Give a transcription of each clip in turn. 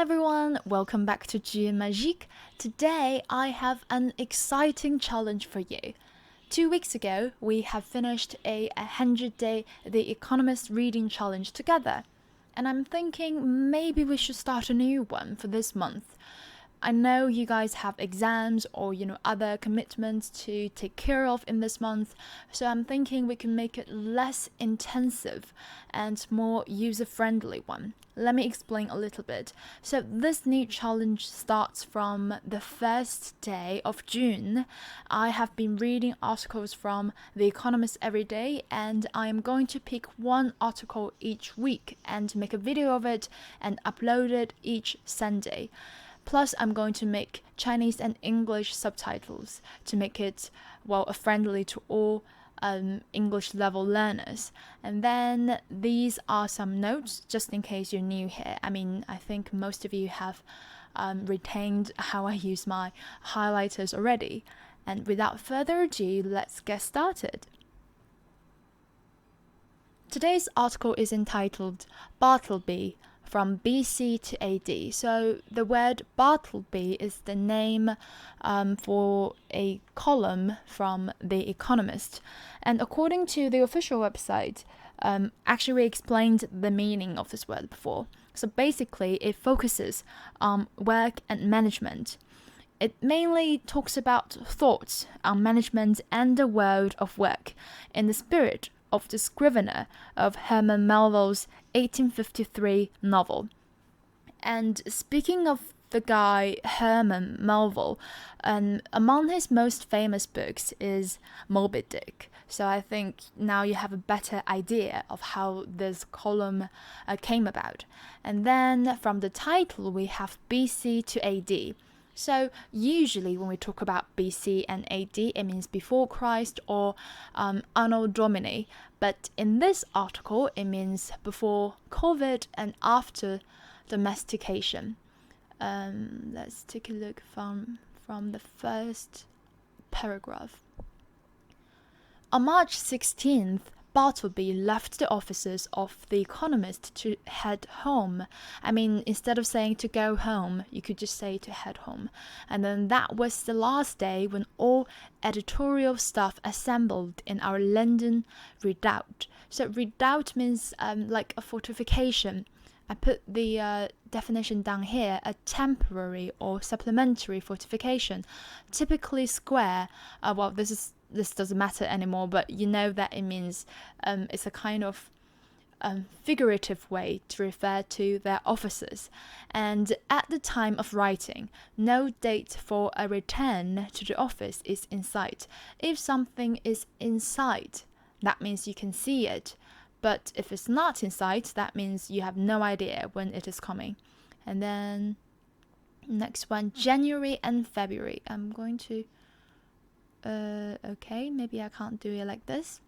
everyone, welcome back to Jeu Magique. Today I have an exciting challenge for you. 2 weeks ago, we have finished a 100-day The Economist reading challenge together. And I'm thinking maybe we should start a new one for this month. I know you guys have exams or other commitments to take care of in this month, so I'm thinking we can make it less intensive and more user-friendly one. Let me explain a little bit. So this new challenge starts from the first day of June. I have been reading articles from The Economist every day, and I am going to pick one article each week and make a video of it and upload it each Sunday. Plus, I'm going to make Chinese and English subtitles to make it, friendly to all English level learners. And then these are some notes, just in case you're new here. I think most of you have retained how I use my highlighters already. And without further ado, let's get started. Today's article is entitled Bartleby, from BC to AD. So the word Bartleby is the name for a column from The Economist. And according to the official website, actually we explained the meaning of this word before. So basically it focuses on work and management. It mainly talks about thoughts on management and the world of work in the spirit of the scrivener of Herman Melville's 1853 novel. And speaking of the guy Herman Melville, among his most famous books is Moby Dick. So I think now you have a better idea of how this column came about. And then from the title we have BC to AD. So usually when we talk about BC and AD, it means before Christ or Anno Domini. But in this article, it means before COVID and after domestication. Let's take a look from the first paragraph. On March 16th, Bartleby left the offices of The Economist to head home. Instead of saying to go home, you could just say to head home. And then that was the last day when all editorial staff assembled in our London redoubt. So redoubt means like a fortification. I put the definition down here, a temporary or supplementary fortification, typically square. This doesn't matter anymore, but you know that it means it's a kind of figurative way to refer to their offices. And at the time of writing, no date for a return to the office is in sight. If something is in sight, that means you can see it. But if it's not in sight, that means you have no idea when it is coming. And then next one, January and February. I'm going to okay, maybe I can't do it like this.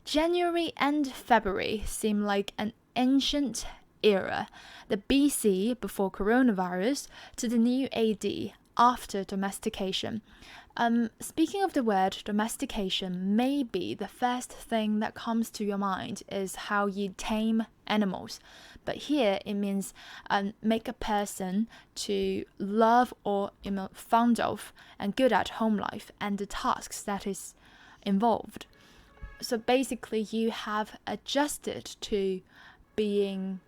January and February seem like an ancient era, the BC before coronavirus to the new AD after domestication. Speaking of the word domestication, maybe the first thing that comes to your mind is how you tame animals. But here it means make a person to love or fond of and good at home life and the tasks that is involved. So basically you have adjusted to being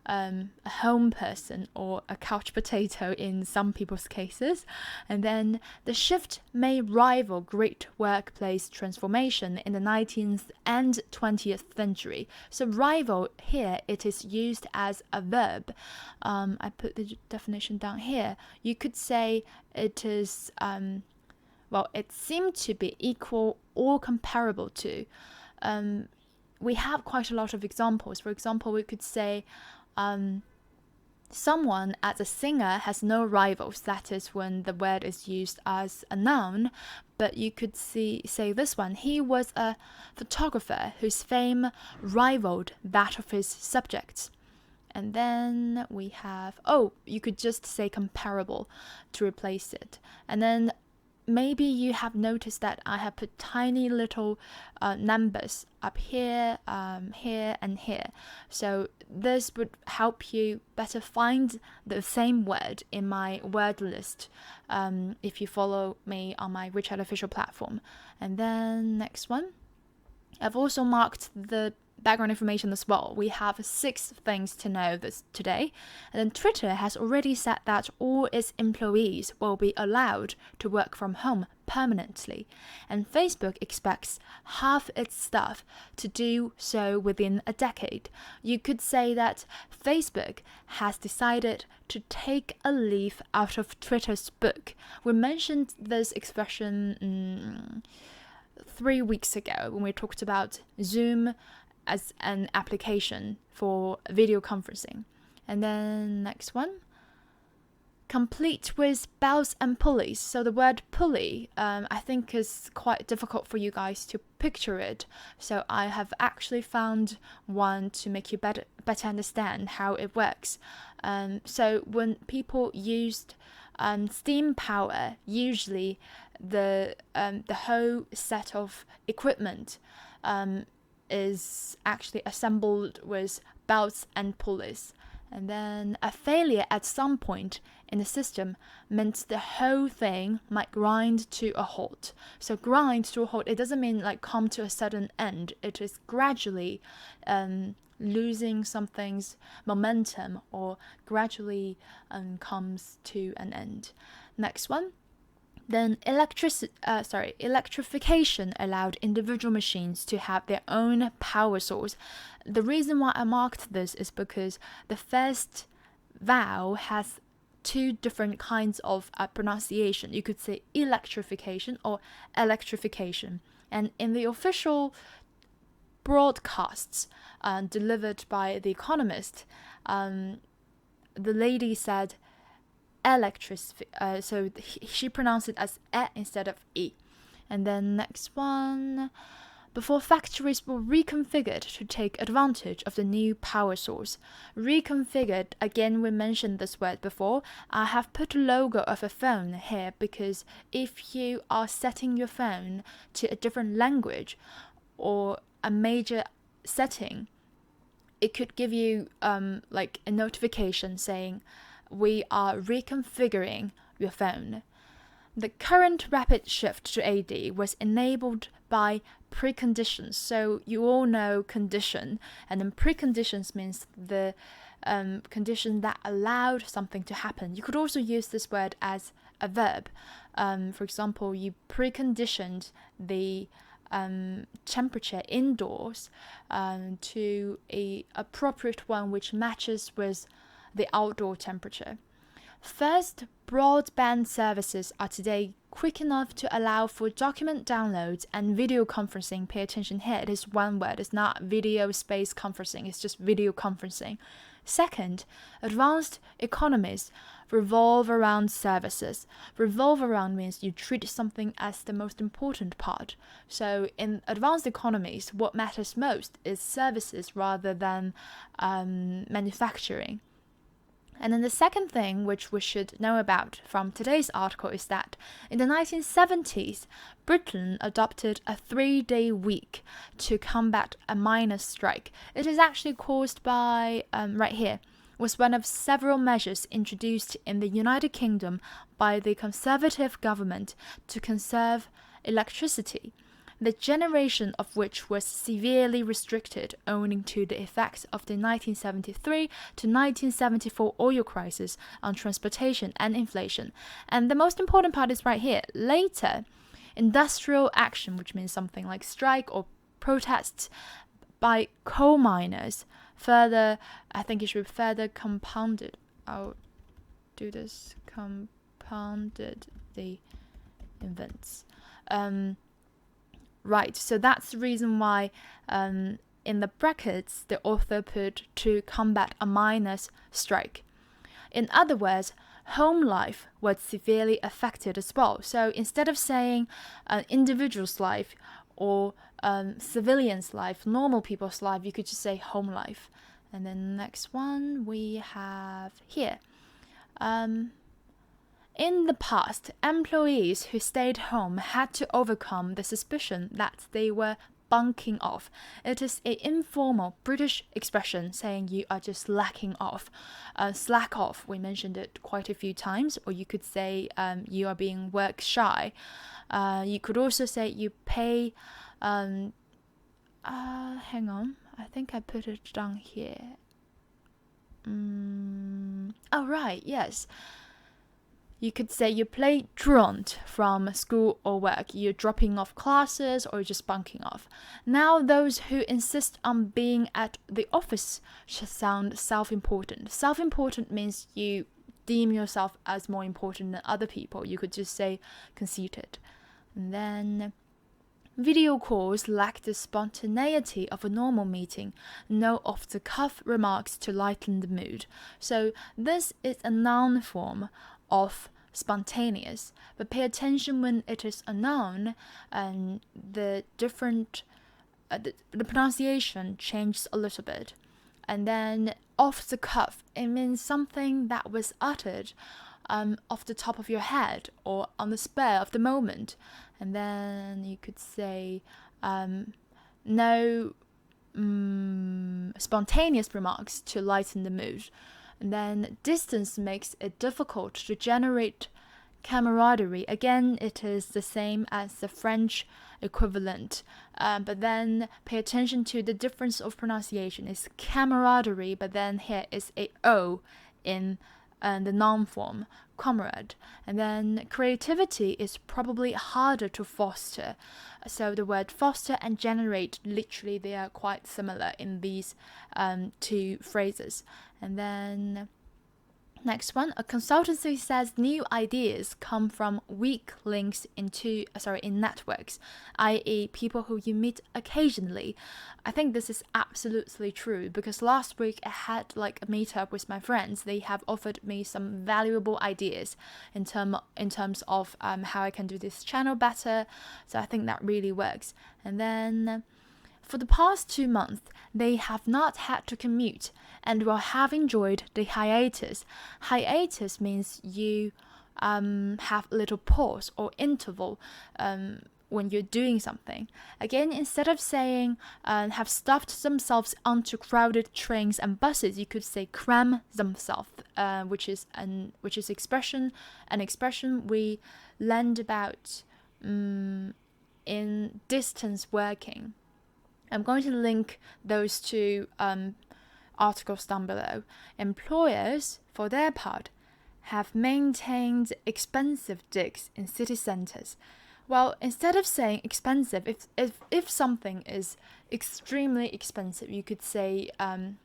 a home person or a couch potato in some people's cases. And then the shift may rival great workplace transformation in the 19th and 20th century. So rival here, it is used as a verb. I put the definition down here. You could say it is, it seemed to be equal or comparable to. We have quite a lot of examples. For example, we could say, someone as a singer has no rivals. That is when the word is used as a noun. But you could say this one. He was a photographer whose fame rivaled that of his subjects. And then we have, you could just say comparable to replace it. And then maybe you have noticed that I have put tiny little numbers up here, here, and here. So this would help you better find the same word in my word list if you follow me on my WeChat official platform. And then next one. I've also marked the background information as well. We have 6 things to know today. And then Twitter has already said that all its employees will be allowed to work from home permanently. And Facebook expects half its staff to do so within a decade. You could say that Facebook has decided to take a leaf out of Twitter's book. We mentioned this expression 3 weeks ago when we talked about Zoom as an application for video conferencing. And then next one, complete with bells and pulleys. So the word pulley, I think is quite difficult for you guys to picture it. So I have actually found one to make you better understand how it works. So when people used steam power, usually the whole set of equipment is actually assembled with belts and pulleys. And then a failure at some point in the system meant the whole thing might grind to a halt. So grind to a halt, it doesn't mean like come to a sudden end. It is gradually losing something's momentum or gradually comes to an end. Next one. Then electrification allowed individual machines to have their own power source. The reason why I marked this is because the first vowel has 2 different kinds of pronunciation. You could say electrification or electrification. And in the official broadcasts delivered by The Economist, the lady said so she pronounced it as e instead of e. And then next one, before factories were reconfigured to take advantage of the new power source. Reconfigured, again, we mentioned this word before. I have put a logo of a phone here because if you are setting your phone to a different language or a major setting, it could give you like a notification saying, we are reconfiguring your phone. The current rapid shift to AD was enabled by preconditions. So you all know condition, and then preconditions means the condition that allowed something to happen. You could also use this word as a verb. For example, you preconditioned the temperature indoors to a appropriate one which matches with the outdoor temperature. First, broadband services are today quick enough to allow for document downloads and video conferencing. Pay attention here, it is one word, it's not video space conferencing, it's just video conferencing. Second, advanced economies revolve around services. Revolve around means you treat something as the most important part. So in advanced economies, what matters most is services rather than manufacturing. And then the second thing which we should know about from today's article is that in the 1970s, Britain adopted a 3-day week to combat a miners' strike. It is actually caused by, right here, was one of several measures introduced in the United Kingdom by the Conservative government to conserve electricity, the generation of which was severely restricted owing to the effects of the 1973 to 1974 oil crisis on transportation and inflation. And the most important part is right here. Later, industrial action, which means something like strike or protests by coal miners, further, I think it should be further compounded. I'll do this. Compounded the events. Right, so that's the reason why in the brackets the author put to combat a miners' strike. In other words, home life was severely affected as well. So instead of saying an individual's life or civilians' life, normal people's life, you could just say home life. And then the next one we have here. In the past, employees who stayed home had to overcome the suspicion that they were bunking off. It is an informal British expression saying you are just slacking off. Slack off, we mentioned it quite a few times, or you could say you are being work shy. You could also say you pay. Hang on, I think I put it down here. Oh, right, yes. You could say you play truant from school or work. You're dropping off classes or just bunking off. Now, those who insist on being at the office should sound self-important. Self-important means you deem yourself as more important than other people. You could just say conceited. And then video calls lack the spontaneity of a normal meeting. No off-the-cuff remarks to lighten the mood. So this is a noun form of spontaneous, but pay attention when it is a noun and the pronunciation changes a little bit. And then off the cuff, it means something that was uttered off the top of your head or on the spur of the moment. And then you could say no spontaneous remarks to lighten the mood. And then distance makes it difficult to generate camaraderie. Again, it is the same as the French equivalent, but then pay attention to the difference of pronunciation. It's camaraderie, but then here is a O in the noun form, comrade. And then creativity is probably harder to foster. So the word foster and generate, literally they are quite similar in these two phrases. And then next one, a consultancy says new ideas come from weak links in networks, i.e. people who you meet occasionally. I think this is absolutely true because last week I had like a meetup with my friends. They have offered me some valuable ideas in terms of how I can do this channel better. So I think that really works. And then for the past 2 months, they have not had to commute and will have enjoyed the hiatus. Hiatus means you have a little pause or interval when you're doing something. Again, instead of saying have stuffed themselves onto crowded trains and buses, you could say cram themselves, which is an expression we learned about in distance working. I'm going to link those two articles down below. Employers, for their part, have maintained expensive digs in city centres. Well, instead of saying expensive, if something is extremely expensive, you could say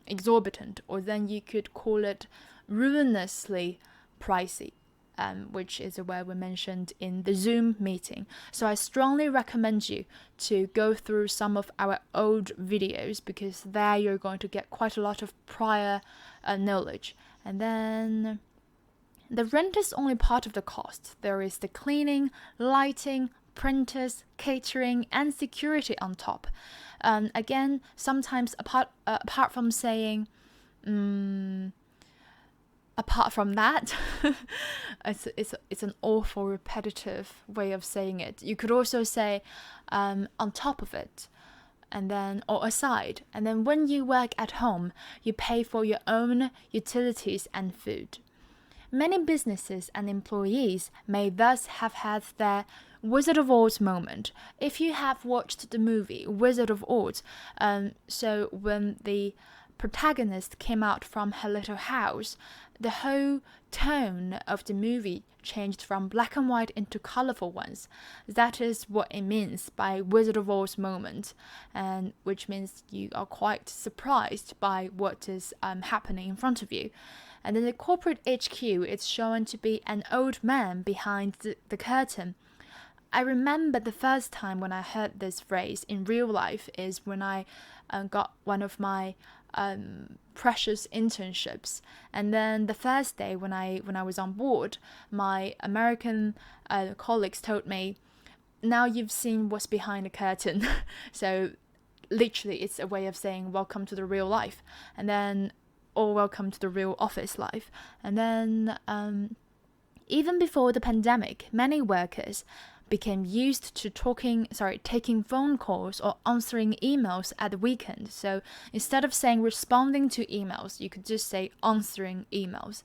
exorbitant, or then you could call it ruinously pricey. Which is a word we mentioned in the Zoom meeting. So I strongly recommend you to go through some of our old videos because there you're going to get quite a lot of prior knowledge. And then the rent is only part of the cost. There is the cleaning, lighting, printers, catering, and security on top. Again, sometimes apart from saying apart from that, it's an awful repetitive way of saying it. You could also say on top of it, and then or aside. And then when you work at home, you pay for your own utilities and food. Many businesses and employees may thus have had their Wizard of Oz moment. If you have watched the movie Wizard of Oz, so when the protagonist came out from her little house, the whole tone of the movie changed from black and white into colorful ones. That is what it means by Wizard of Oz moment, and which means you are quite surprised by what is happening in front of you. And in the corporate HQ, it's shown to be an old man behind the curtain. I remember the first time when I heard this phrase in real life is when I got one of my precious internships, and then the first day when I was on board, my American colleagues told me, now you've seen what's behind the curtain. So literally it's a way of saying welcome to the real life, and then or welcome to the real office life. And then Even before the pandemic, many workers became used to taking phone calls or answering emails at the weekend. So instead of saying responding to emails, you could just say answering emails.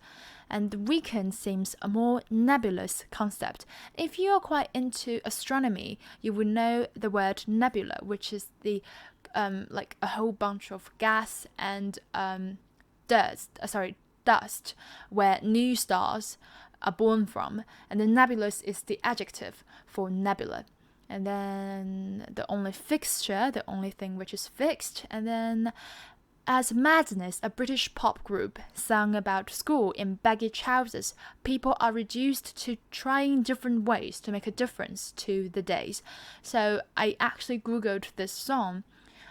And the weekend seems a more nebulous concept. If you are quite into astronomy, you would know the word nebula, which is the like a whole bunch of gas and dust, where new stars are born from, and the nebulous is the adjective for nebula. And then the only thing which is fixed, and then as Madness, a British pop group, sang about school in baggy trousers, people are reduced to trying different ways to make a difference to the days. So I actually googled this song,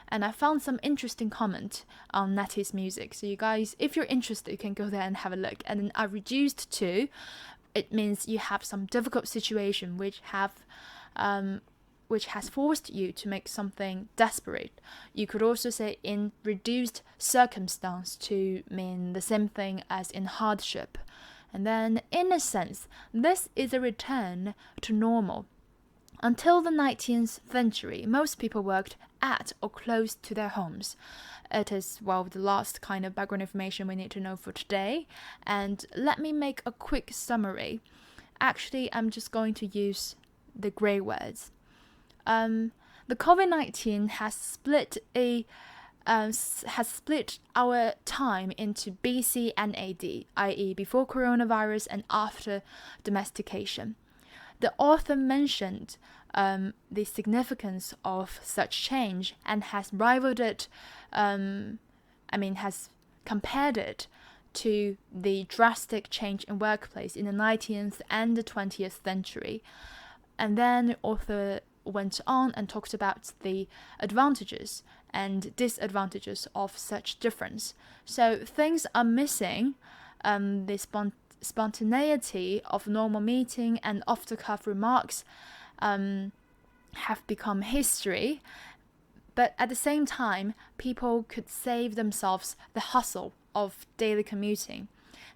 and I found some interesting comment on Nettie's music. So you guys, if you're interested, you can go there and have a look. And then are reduced to, it means you have some difficult situation which has forced you to make something desperate. You could also say in reduced circumstance to mean the same thing as in hardship. And then, in a sense, this is a return to normal. Until the 19th century, most people worked at or close to their homes. It is, the last kind of background information we need to know for today. And let me make a quick summary. Actually, I'm just going to use the grey words. The COVID-19 has split our time into BC and AD, i.e. before coronavirus and after domestication. The author mentioned the significance of such change and has has compared it to the drastic change in workplace in the 19th and the 20th century. And then the author went on and talked about the advantages and disadvantages of such difference. So things are missing, the spontaneity of normal meeting and off-the-cuff remarks have become history, but at the same time, people could save themselves the hustle of daily commuting.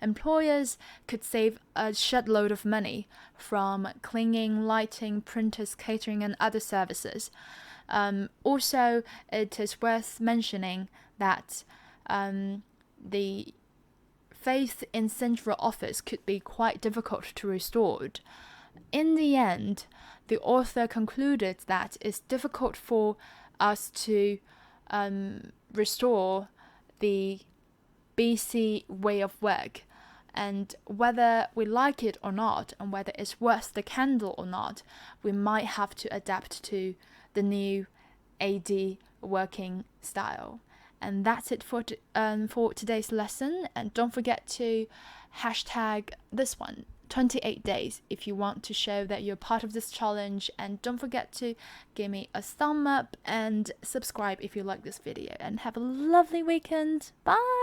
Employers could save a shitload of money from cleaning, lighting, printers, catering, and other services. Also, it is worth mentioning that the faith in central office could be quite difficult to restore. In the end, the author concluded that it's difficult for us to restore the BC way of work, and whether we like it or not, and whether it's worth the candle or not, we might have to adapt to the new AD working style. And that's it for today's lesson. And don't forget to hashtag this one, 28 days, if you want to show that you're part of this challenge. And don't forget to give me a thumb up and subscribe if you like this video. And have a lovely weekend. Bye!